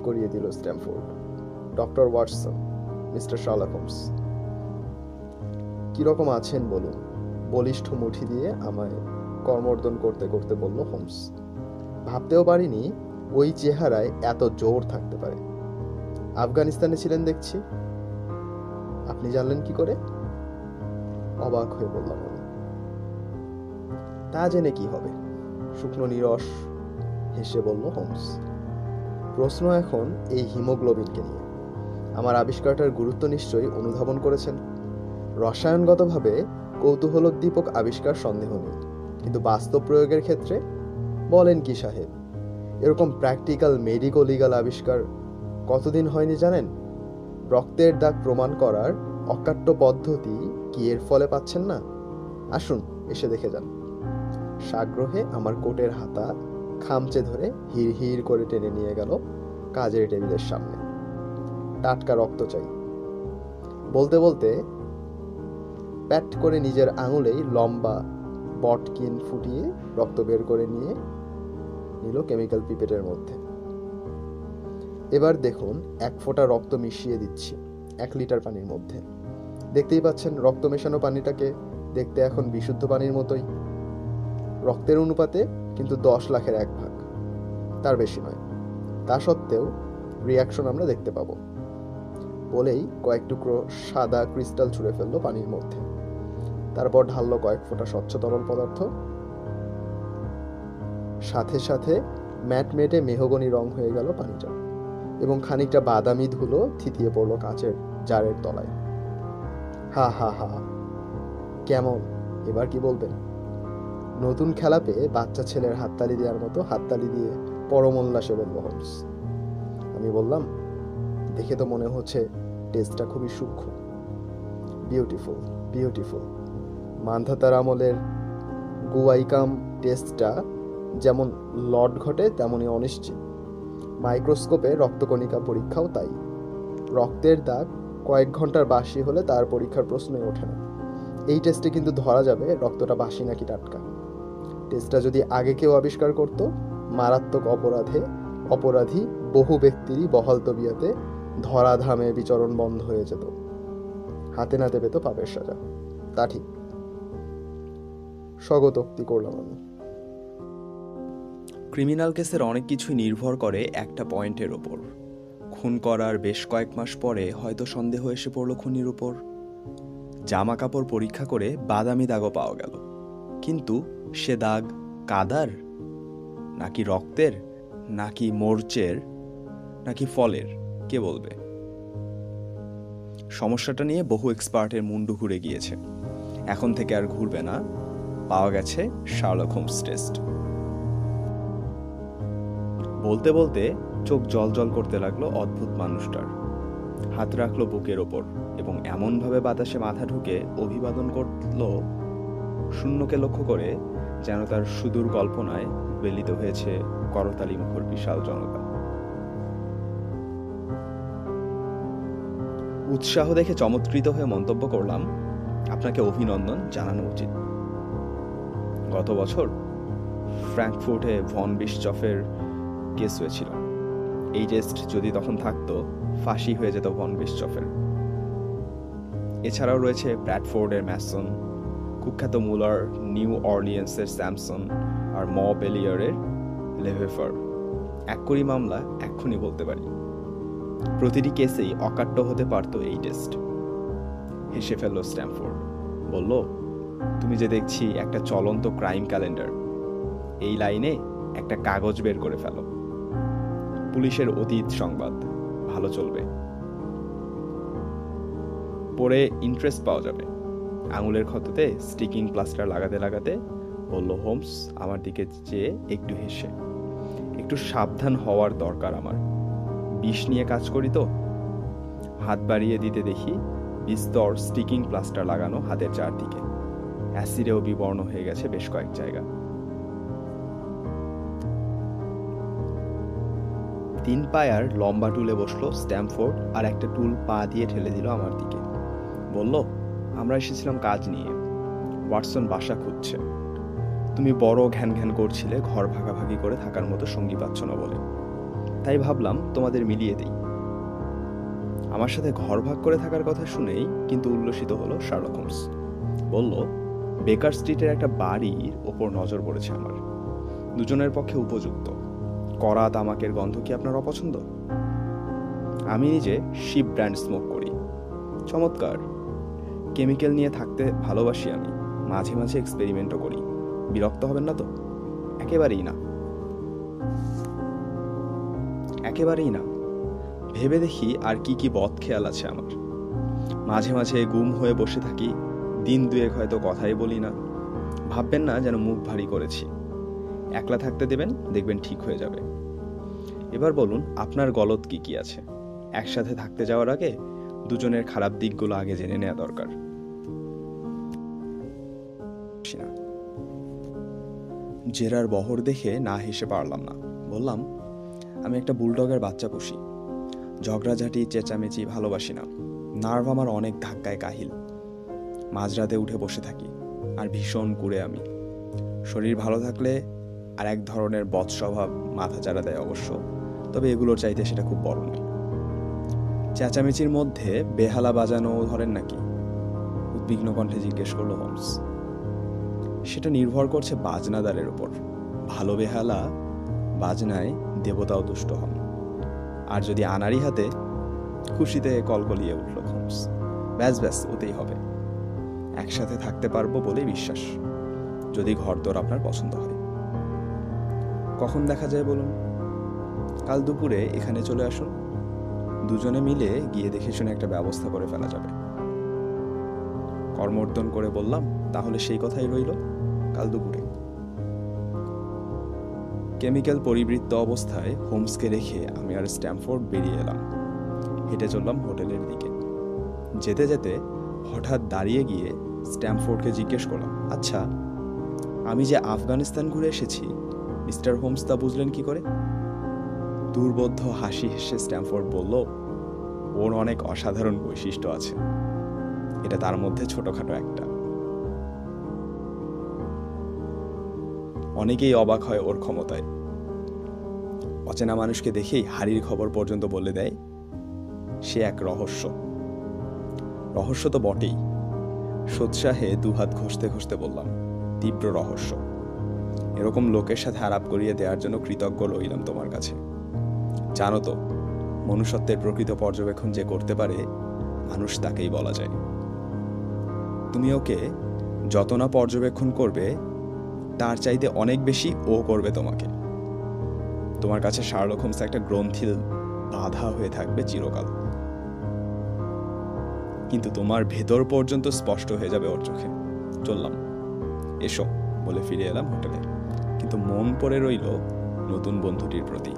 করিয়ে দিল Stamford. Doctor Watson, mister Sherlock Holmes, কিরকম আছেন বলুন? বলিষ্ঠ মুঠি দিয়ে আমায় কর্মর্দন করতে করতে বলল হোমস। ভাবতেও পারিনি ওই চেহারায় এত জোর থাকতে পারে। আফগানিস্তানে ছিলেন দেখছি। আপনি জানলেন কি করে? অবাক হয়ে বললাম আমি। তা জেনে কি হবে? শুকনো নিরস হেসে বলল হোমস। প্রশ্ন এখন এই হিমোগ্লোবিনকে নিয়ে। আমার আবিষ্কারটার গুরুত্ব নিশ্চয়ই অনুধাবন করেছেন। রসায়নগতভাবে কৌতূহলোদ্দীপক আবিষ্কার সন্দেহ নেই, কিন্তু বাস্তব প্রয়োগের ক্ষেত্রে বলেন কি সাহেব, এরকম প্র্যাকটিক্যাল মেডিকো লিগাল আবিষ্কার কতদিন হয়নি জানেন? রক্তের দাগ প্রমাণ করার অকাট্য পদ্ধতি কি এর ফলে পাচ্ছেন না? আসুন এসে দেখে যান। সাগ্রহে আমার কোটের হাতা খামচে ধরে হিড় হিড় করে টেনে নিয়ে গেল কাজের টেবিলের সামনে। টাটকা রক্ত চাই বলতে বলতে প্যাট করে নিজের আঙুলেই লম্বা বটকিন ফুটিয়ে রক্ত বের করে নিয়ে নিল কেমিক্যাল পিপেটের মধ্যে। এবার দেখুন, 1 ফোঁটা রক্ত মিশিয়ে দিচ্ছি 1 লিটার পানির মধ্যে। দেখতেই পাচ্ছেন রক্ত মেশানো পানিটাকে দেখতে এখন বিশুদ্ধ পানির মতোই। রক্তের অনুপাতে কিন্তু 10 লাখের 1 ভাগ, তার বেশি নয়। তা সত্ত্বেও রিয়াকশন আমরা দেখতে পাবো। বলেই কয়েক টুকরো সাদা ক্রিস্টাল ছুঁড়ে ফেললো পানির মধ্যে। তারপর ঢাললো কয়েক ফোঁটা স্বচ্ছ তরল পদার্থ। সাথে সাথে ম্যাটমেটে মেহগনি রং হয়ে গেল পানিটা, এবং খানিকটা বাদামি ধুলো থিতিয়ে পড়লো কাচের জারের তলায়। হা হা হা, কেমন? এবার কি বলবেন? নতুন খেলা পেয়ে বাচ্চা ছেলের হাততালি দেওয়ার মতো হাততালি দিয়ে পরম উল্লাসে বলল হোমস। আমি বললাম, দেখে তো মনে হচ্ছে টেস্টটা খুবই সূক্ষ্ম। Beautiful, beautiful. মান্ধাতার আমলের গুয়াইকাম টেস্টটা যেমন লট ঘটে তেমনই অনিশ্চিত। মাইক্রোস্কোপে রক্তকণিকা পরীক্ষাও তাই। রক্তের দাগ কয়েক ঘন্টার বাসি হলে তার পরীক্ষার প্রশ্নই ওঠে না। এই টেস্টে কিন্তু ধরা যাবে রক্তটা বাসি নাকি টাটকা। টেস্টটা যদি আগে কেউ আবিষ্কার করত, মারাত্মক অপরাধী বহু ব্যক্তিরই বহাল তবিয়াতে ধরাধামে বিচরণ বন্ধ হয়ে যেত, হাতে নাতে পেত পাপের সাজা। তা ঠিক, স্বগতোক্তি করলাম আমি। ক্রিমিনাল কেসের অনেক কিছুই নির্ভর করে একটা পয়েন্টের ওপর। খুন করার বেশ কয়েক মাস পরে হয়তো সন্দেহ এসে পড়ল খুনির উপর। জামা কাপড় পরীক্ষা করে বাদামি দাগও পাওয়া গেল, কিন্তু সে দাগ কাদার নাকি রক্তের নাকি মরচের নাকি ফলের, কে বলবে? সমস্যাটা নিয়ে বহু এক্সপার্টের মুন্ডু ঘুরে গিয়েছে। এখন থেকে আর ঘুরবে না। পাওয়া গেছে শার্লক হোমস টেস্ট। বলতে বলতে চোখ জল জল করতে লাগলো অদ্ভুত মানুষটার। হাত রাখলো বুকের ওপর এবং এমনভাবে বাতাসে মাথা ঢুকে অভিবাদন করলো শূন্যকে লক্ষ্য করে, যেন তার সুদূর কল্পনায় বেলিত হয়েছে করতালি মুখর বিশাল জনতা। উৎসাহ দেখে চমৎকৃত হয়ে মন্তব্য করলাম, আপনাকে অভিনন্দন জানানো উচিত। গত বছর ফ্র্যাঙ্কফুর্টে ভন বিশচফের কেস হয়েছিল। এই টেস্ট যদি তখন থাকতো, ফাঁসি হয়ে যেত ভন বিশচফের। এছাড়াও রয়েছে ব্র্যাডফোর্ডের ম্যাসন, কুখ্যাত মুলার নিউ অর্লিয়েন্সের স্যামসন, আর ম বেলিয়ারের লেভেফার। এক কড়ি মামলা এক্ষুনি বলতে পারি। প্রতিটি কেসেই অকাট্য হতে পারত এই টেস্ট। হেসে ফেলল স্ট্যামফোর্ড, বলল, তুমি যে দেখছি একটা চলন্ত ক্রাইম ক্যালেন্ডার। এই লাইনে একটা কাগজ বের করে ফেলো। পুলিশের অতীত সংবাদ ভালো চলবে, পরে ইন্টারেস্ট পাওয়া যাবে। আঙুলের ক্ষততে স্টিকিং প্লাস্টার লাগাতে লাগাতে বলল হোমস, আমার দিকে চেয়ে একটু হেসে। একটু সাবধান হওয়ার দরকার আমার। বিষ নিয়ে কাজ করি তো। হাত বাড়িয়ে দিতে দেখি বিস্তর স্টিকিং প্লাস্টার লাগানো হাতের চারদিকে। অ্যাসিডেও বিবর্ণ হয়ে গেছে বেশ কয়েক জায়গা। 3 পায়ার লম্বা টুলে বসলো স্ট্যামফোর্ড আর একটা টুল পা দিয়ে ঠেলে দিল আমার দিকে। বলল, আমরা এসেছিলাম কাজ নিয়ে। ওয়াটসন বাসা খুঁজছে। তুমি বড় ঘ্যান ঘ্যান করছিলে ঘর ভাগাভাগি করে থাকার মতো সঙ্গী পাচ্ছ না বলে। তাই ভাবলাম তোমাদের মিলিয়ে দিই। আমার সাথে ঘর ভাগ করে থাকার কথা শুনেই কিন্তু উল্লসিত হলো শার্লক হোমস। বলল, বেকার স্ট্রিটের একটা বাড়ির ওপর নজর পড়েছে আমার, দুজনের পক্ষে উপযুক্ত। কড়া তামাকের গন্ধ কি আপনার অপছন্দ? আমি নিজে শিপ ব্র্যান্ড স্মোক করি। চমৎকার। কেমিক্যাল নিয়ে থাকতে ভালোবাসি আমি, মাঝে মাঝে এক্সপেরিমেন্টও করি। বিরক্ত হবেন না তো? একেবারেই না, একেবারেই না। ভেবে দেখি আর কি কি বদ খেয়াল আছে আমার। মাঝে মাঝে গুম হয়ে বসে থাকি, দিন দুয়েক হয়তো কথাই বলি না। ভাববেন না যেন মুখ ভারী করেছি। একলা থাকতে দেবেন, দেখবেন ঠিক হয়ে যাবে। এবার বলুন, আপনার গলদ কি কি আছে? একসাথে থাকতে যাওয়ার আগে দুজনের খারাপ দিকগুলো আগে জেনে নেওয়া দরকার। জেরার বহর দেখে না হেসে পারলাম না। বললাম, আমি একটা বুলডগের বাচ্চা পুষি। ঝগড়াঝাটি চেঁচামেচি ভালোবাসি না। নার্ভ আমার অনেক ধাক্কায় কাহিল। মাঝরাতে উঠে বসে থাকি, আর ভীষণ কুড়ে আমি। শরীর ভালো থাকলে আর এক ধরনের বদস্বভাব মাথা চাড়া দেয় অবশ্য, তবে এগুলোর চাইতে সেটা খুব বড় নয়। চেঁচামেচির মধ্যে বেহালা বাজানো ধরেন নাকি? উদ্বিগ্ন কণ্ঠে জিজ্ঞেস করলো হোমস। সেটা নির্ভর করছে বাজনাদারের উপর। ভালো বেহালা বাজনায় দেবতাও তুষ্ট হন। আর যদি আনাড়ি হাতে, খুশিতে কলকলিয়ে উঠল হোমস। ব্যাস ব্যাস, ওতেই হবে। একসাথে থাকতে পারবো বলেই বিশ্বাস, যদি ঘরদোর আপনার পছন্দ হয়। কখন দেখা যায় বলুন? কাল দুপুরে এখানে চলে আসুন, দুজনে মিলে গিয়ে দেখে শুনে একটা ব্যবস্থা করে ফেলা যাবে। কর্মর্দন করে বললাম, তাহলে সেই কথাই রইল, কাল দুপুরে। কেমিক্যাল পরিবৃত্ত অবস্থায় হোমসকে রেখে আমি আর স্ট্যামফোর্ড বেরিয়ে এলাম। হেঁটে চললাম হোটেলের দিকে। যেতে যেতে হঠাৎ দাঁড়িয়ে গিয়ে স্ট্যামফোর্ডকে জিজ্ঞেস করলাম, আচ্ছা, আমি যে আফগানিস্তান ঘুরে এসেছি, মিস্টার হোমস তা বুঝলেন কি করে? দুর্বোধ্য হাসি হেসে স্ট্যামফোর্ড বলল, ওর অনেক অসাধারণ বৈশিষ্ট্য আছে, এটা তার মধ্যে ছোটখাটো একটা। অনেকেই অবাক হয় ওর ক্ষমতায়। অচেনা মানুষকে দেখেই হাড়ির খবর পর্যন্ত বলে দেয়। সে এক রহস্য। রহস্য তো বটেই। সোৎসাহে দুহাত ঘষতে ঘষতে বললাম, তীব্র রহস্য। এরকম লোকের সাথে আলাপ করিয়ে দেওয়ার জন্য কৃতজ্ঞ রইলাম তোমার কাছে। জানো তো, মনুষ্যত্বের প্রকৃত পর্যবেক্ষণ যে করতে পারে, মানুষ তাকেই বলা যায়। তুমি ওকে যত না পর্যবেক্ষণ করবে, তার চাইতে অনেক বেশি ও করবে তোমাকে। তোমার কাছে শার্লক হোমস একটা গ্রন্থিল বাধা হয়ে থাকবে চিরকাল, কিন্তু তোমার ভেতর পর্যন্ত স্পষ্ট হয়ে যাবে ওর চোখে। চললাম, এসো বলে ফিরে এলাম হোটেলে, কিন্তু মন পড়ে রইল নতুন বন্ধুটির প্রতি।